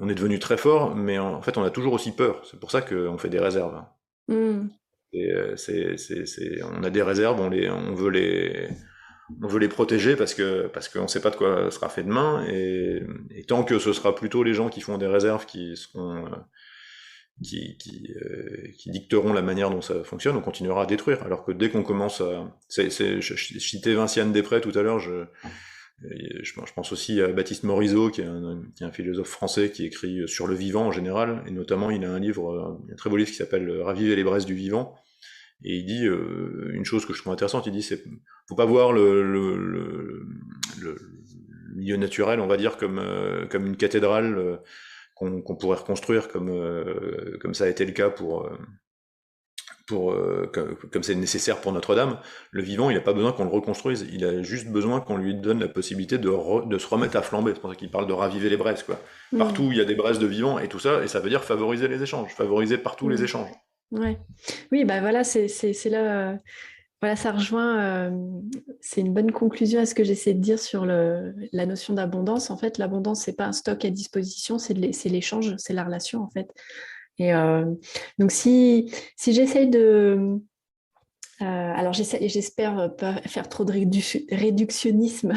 on est devenu très fort, mais en fait on a toujours aussi peur. C'est pour ça qu'on fait des réserves, hein. Mm. Et on a des réserves, on veut les protéger parce qu'on ne sait pas de quoi sera fait demain, et tant que ce sera plutôt les gens qui font des réserves qui dicteront la manière dont ça fonctionne, on continuera à détruire. Alors que dès qu'on commence à, je citais Vinciane Després tout à l'heure, je pense aussi à Baptiste Morisot, qui est un philosophe français qui écrit sur le vivant en général, et notamment il a un très beau livre qui s'appelle Raviver les braises du vivant. Et il dit une chose que je trouve intéressante, il dit faut pas voir le milieu naturel, on va dire, comme une cathédrale qu'on pourrait reconstruire comme ça a été le cas comme c'est nécessaire pour Notre-Dame. Le vivant, il n'a pas besoin qu'on le reconstruise, il a juste besoin qu'on lui donne la possibilité de se remettre à flamber. C'est pour ça qu'il parle de raviver les braises, quoi. Partout il y a des braises de vivant et tout ça, et ça veut dire favoriser les échanges, favoriser partout les échanges. Ouais. Oui, bah voilà, c'est là, voilà, ça rejoint, c'est une bonne conclusion à ce que j'essaie de dire sur la notion d'abondance. En fait, l'abondance, c'est pas un stock à disposition, c'est l'échange, c'est la relation, en fait. Et donc, si j'essaye de... alors, j'espère pas faire trop de réductionnisme,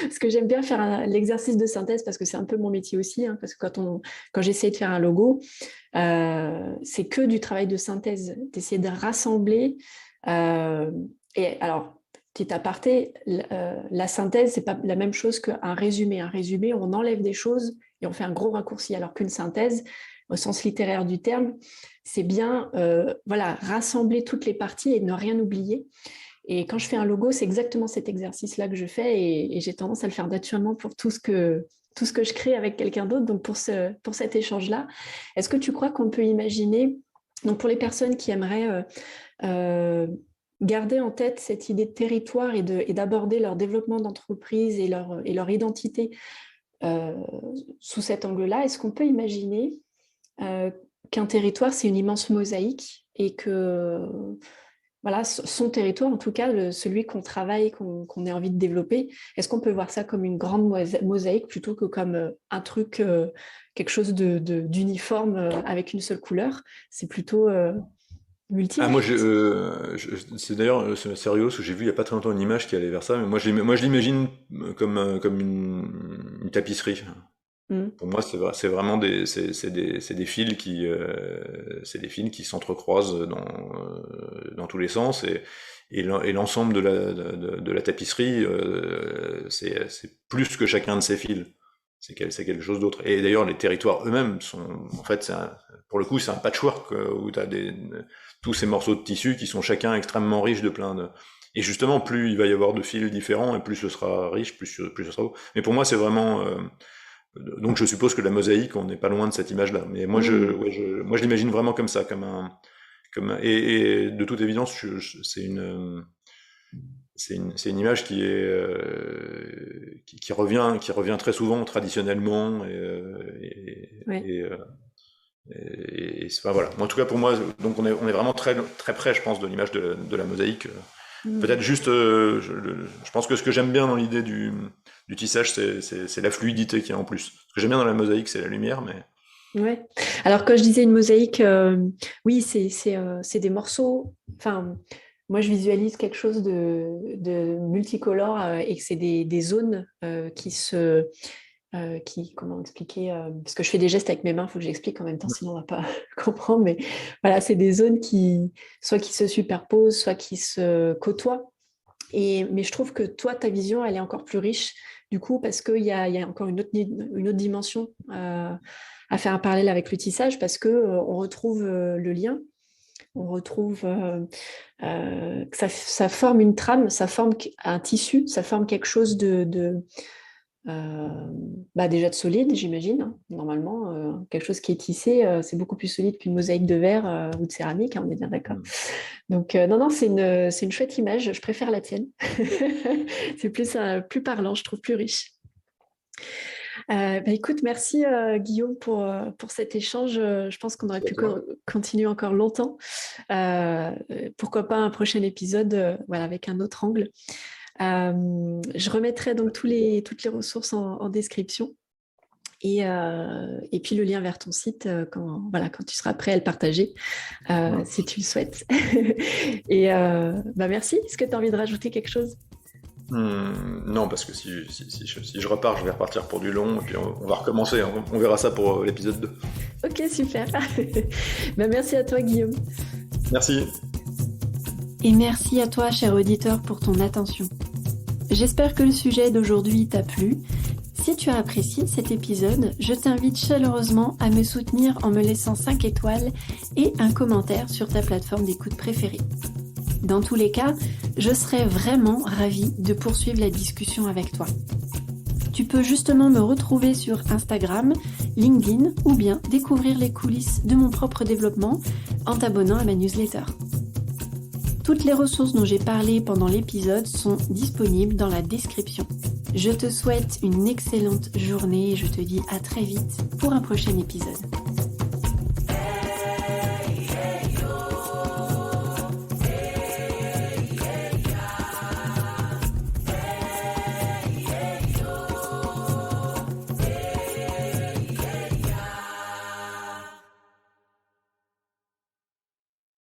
parce que j'aime bien faire l'exercice de synthèse, parce que c'est un peu mon métier aussi, hein, parce que quand j'essaye de faire un logo, c'est que du travail de synthèse, d'essayer de rassembler. Et alors, petit aparté, la synthèse, c'est pas la même chose qu'un résumé. Un résumé, on enlève des choses et on fait un gros raccourci, alors qu'une synthèse, au sens littéraire du terme, c'est bien voilà, rassembler toutes les parties et ne rien oublier. Et quand je fais un logo, c'est exactement cet exercice-là que je fais, et j'ai tendance à le faire naturellement pour tout ce que je crée avec quelqu'un d'autre. Donc pour cet échange-là, est-ce que tu crois qu'on peut imaginer, donc pour les personnes qui aimeraient garder en tête cette idée de territoire et d'aborder leur développement d'entreprise et leur identité sous cet angle-là, est-ce qu'on peut imaginer qu'un territoire, c'est une immense mosaïque, et que voilà, son territoire, en tout cas, celui qu'on travaille, qu'on ait envie de développer, est-ce qu'on peut voir ça comme une grande mosaïque plutôt que comme un truc, quelque chose d'uniforme avec une seule couleur? C'est plutôt Ah, multiple. c'est d'ailleurs c'est rigolo parce que j'ai vu il y a pas très longtemps une image qui allait vers ça, mais moi je l'imagine comme une tapisserie. Mm. Pour moi, c'est vraiment c'est des fils c'est des fils qui s'entrecroisent dans tous les sens, et l'ensemble de la tapisserie, c'est plus que chacun de ces fils. C'est quelque chose d'autre. Et d'ailleurs, les territoires eux-mêmes en fait, pour le coup, c'est un patchwork où t'as tous ces morceaux de tissu qui sont chacun extrêmement riches de et justement, plus il va y avoir de fils différents, et plus ce sera riche, plus ce sera beau. Mais pour moi, c'est vraiment, donc je suppose que la mosaïque, on n'est pas loin de cette image-là. Mais moi, moi, je l'imagine vraiment comme ça, et de toute évidence, c'est c'est une image qui revient très souvent traditionnellement enfin, voilà. En tout cas pour moi, donc on est vraiment très très près, je pense, de l'image de la mosaïque. Peut-être juste, je pense que ce que j'aime bien dans l'idée du tissage, c'est la fluidité qu'il y a en plus. Ce que j'aime bien dans la mosaïque, c'est la lumière, mais Ouais. Alors quand je disais une mosaïque, oui, c'est des morceaux. Enfin, moi je visualise quelque chose de multicolore et que c'est des zones comment expliquer, parce que je fais des gestes avec mes mains, il faut que j'explique en même temps, sinon on ne va pas comprendre. Mais voilà, c'est des zones soit qui se superposent, soit qui se côtoient. Mais je trouve que toi, ta vision, elle est encore plus riche, du coup, parce qu'il y a encore une autre dimension à faire un parallèle avec le tissage, parce qu'on retrouve le lien, on retrouve que ça forme une trame, ça forme un tissu, ça forme quelque chose déjà de solide, j'imagine, hein. Normalement, quelque chose qui est tissé, c'est beaucoup plus solide qu'une mosaïque de verre ou de céramique, hein, on est bien d'accord. Donc, non, c'est une chouette image, je préfère la tienne. C'est plus parlant, je trouve plus riche. Écoute, merci Guillaume pour cet échange. Je pense qu'on aurait pu continuer encore longtemps. Pourquoi pas un prochain épisode avec un autre angle. Je remettrai donc toutes les ressources en description et puis le lien vers ton site quand tu seras prêt à le partager si tu le souhaites. Et merci. Est-ce que tu as envie de rajouter quelque chose? Non, parce que si je repars, je vais repartir pour du long et puis on va recommencer, on verra ça pour l'épisode 2. Ok, super. Merci à toi Guillaume. Merci. Et merci à toi, cher auditeur, pour ton attention. J'espère que le sujet d'aujourd'hui t'a plu. Si tu as apprécié cet épisode, je t'invite chaleureusement à me soutenir en me laissant 5 étoiles et un commentaire sur ta plateforme d'écoute préférée. Dans tous les cas, je serais vraiment ravie de poursuivre la discussion avec toi. Tu peux justement me retrouver sur Instagram, LinkedIn ou bien découvrir les coulisses de mon propre développement en t'abonnant à ma newsletter. Toutes les ressources dont j'ai parlé pendant l'épisode sont disponibles dans la description. Je te souhaite une excellente journée et je te dis à très vite pour un prochain épisode.